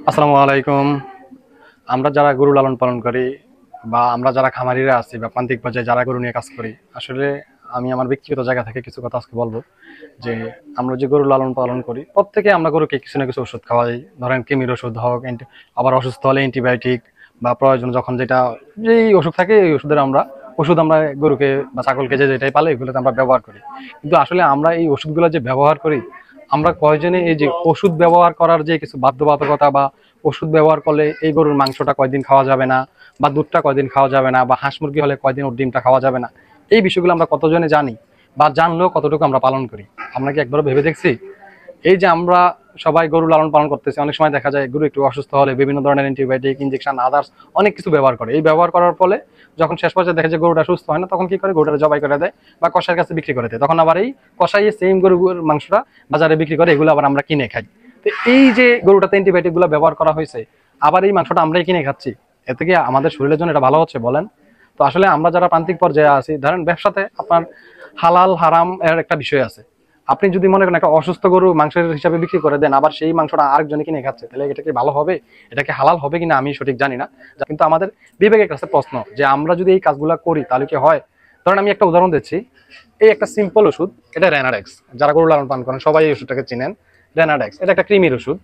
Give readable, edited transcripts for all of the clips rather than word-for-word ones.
আসসালামু আলাইকুম। আমরা যারা গরু লালন পালন করি বা আমরা যারা খামারিরা আছি বা প্রান্তিক পর্যায়ে যারা গরু নিয়ে কাজ করি, আসলে আমি আমার ব্যক্তিগত জায়গা থেকে কিছু কথা আজকে বলবো। যে আমরা যে গরু লালন পালন করি, প্রত্যেকে আমরা গরুকে কিছু না কিছু ওষুধ খাওয়াই। ধরেন কৃমির ওষুধ হোক, আবার অসুস্থ হলে অ্যান্টিবায়োটিক, বা প্রয়োজন যখন যেটা যেই ওষুধ থাকে এই ওষুধ আমরা গরুকে বা ছাগলকে যে যেটাই পালে এগুলোতে আমরা ব্যবহার করি। কিন্তু আসলে আমরা এই ওষুধগুলো যে ব্যবহার করি, আমরা কয়জনে এই যে ওষুধ ব্যবহার করার যে কিছু বাধ্যবাধকতা, বা ওষুধ ব্যবহার করলে এই গরুর মাংসটা কয়দিন খাওয়া যাবে না, বা দুধটা কয়দিন খাওয়া যাবে না, বা হাঁস মুরগি হলে কয়দিন ওর ডিমটা খাওয়া যাবে না, এই বিষয়গুলো আমরা কতজনে জানি, বা জানলেও কতটুকু আমরা পালন করি? আমরা কি একবারও ভেবে দেখছি? এই যে আমরা সবাই গরু লালন পালন করতেছি, অনেক সময় দেখা যায় গরু একটু অসুস্থ হলে বিভিন্ন ধরনের অ্যান্টিবায়োটিক, ইনজেকশন, আদার্স অনেক কিছু ব্যবহার করে। এই ব্যবহার করার ফলে যখন শেষ পর্যায়ে দেখা যায় গরুটা সুস্থ হয় না, তখন কি করে? গরুটা জবাই করে দেয় বা কষাইয়ের কাছে বিক্রি করে দেয়। তখন আবার এই কষাইয়ে সেম গরুর মাংসটা বাজারে বিক্রি করে, এগুলো আবার আমরা কিনে খাই। তো এই যে গরুটাতে অ্যান্টিবায়োটিক গুলো ব্যবহার করা হয়েছে, আবার এই মাংসটা আমরাই কিনে খাচ্ছি, এতে কি আমাদের শরীরের জন্য এটা ভালো হচ্ছে বলেন? তো আসলে আমরা যারা প্রান্তিক পর্যায়ে আছি, ধরেন ব্যবসাতে আপনার হালাল হারাম এর একটা বিষয় আছে। আপনি যদি মনে করেন একটা অসুস্থ গরু মাংসের হিসাবে বিক্রি করে দেন, আবার সেই মাংসটা আরেকজনে কিনে খাচ্ছে, তাহলে এটা কি ভালো হবে? এটা কি হালাল হবে কিনা আমি সঠিক জানি না। কিন্তু আমাদের বিবেকের কাছে প্রশ্ন, যে আমরা যদি এই কাজগুলো করি তাহলে কি হয়? ধরেন আমি একটা উদাহরণ দিচ্ছি। এই একটা সিম্পল ওষুধ, এটা রেনাডেক্স। যারা গরু লালন পালন করেন সবাই এই ওষুধটাকে চিনেন। রেনাডেক্স এটা একটা কৃমির ওষুধ।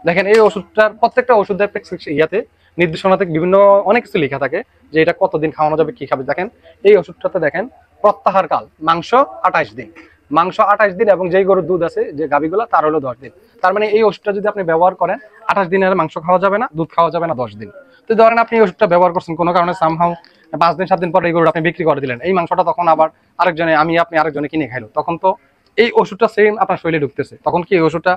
দেখেন এই ওষুধটার প্রত্যেকটা ওষুধের ইয়াতে নির্দেশনাতে বিভিন্ন অনেক কিছু লেখা থাকে, যে এটা কতদিন খাওয়ানো যাবে, কি খাবে। দেখেন এই ওষুধটাতে দেখেন প্রত্যাহার কাল মাংস 28 দিন, মাংস 28 দিন, এবং যেই গরুর দুধ আছে যে গাভীগুলো তার হলো 10 দিন। তার মানে এই ওষুধটা যদি আপনি ব্যবহার করেন, 28 দিনের মাংস খাওয়া যাবে না, দুধ খাওয়া যাবে না 10 দিন। তো ধরেন আপনি এই ওষুধটা ব্যবহার করছেন কোনো কারণে, সামহাও 5 দিন 7 দিন পর এই গরুটা আপনি বিক্রি করে দিলেন, এই মাংসটা তখন আবার আপনি আরেকজনে কিনে খাইলো, তখন তো এই ওষুধটা সেম আপনার শরীরে ঢুকতেছে। তখন কি এই ওষুধটা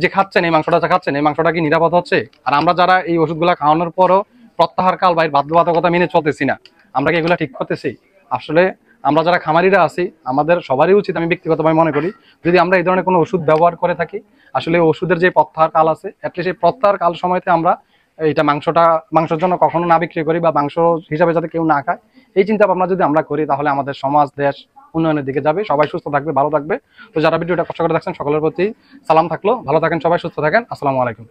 যে খাচ্ছেন, এই মাংসটা যে খাচ্ছেন, এই মাংসটা কি নিরাপদ হচ্ছে? আর আমরা যারা এই ওষুধগুলা খাওয়ানোর পরও প্রত্যাহার কাল বা বাধ্যবাধকতা মেনে চলতেছি না, আমরা কি এগুলা ঠিক করতেছি? আসলে আমরা যারা খামারিরা আছি, আমাদের সবারই উচিত, আমি ব্যক্তিগতভাবে মনে করি, যদি আমরা এই ধরনের কোনো ওষুধ ব্যবহার করে থাকি, আসলে ওষুধের যে প্রত্যাহার কাল আছে, অ্যাটলিস্ট এই প্রত্যাহার কাল সময়তে আমরা এইটা মাংসের জন্য কখনো না বিক্রি করি, বা মাংস হিসাবে যাতে কেউ না খায়, এই চিন্তা ভাবনা যদি আমরা করি, তাহলে আমাদের সমাজ দেশ উন্নয়নের দিকে যাবে, সবাই সুস্থ থাকবে, ভালো থাকবে। তো যারা ভিডিওটা কষ্ট করে দেখছেন সকলের প্রতি সালাম থাকলো, ভালো থাকেন সবাই, সুস্থ থাকেন। আসসালামু আলাইকুম।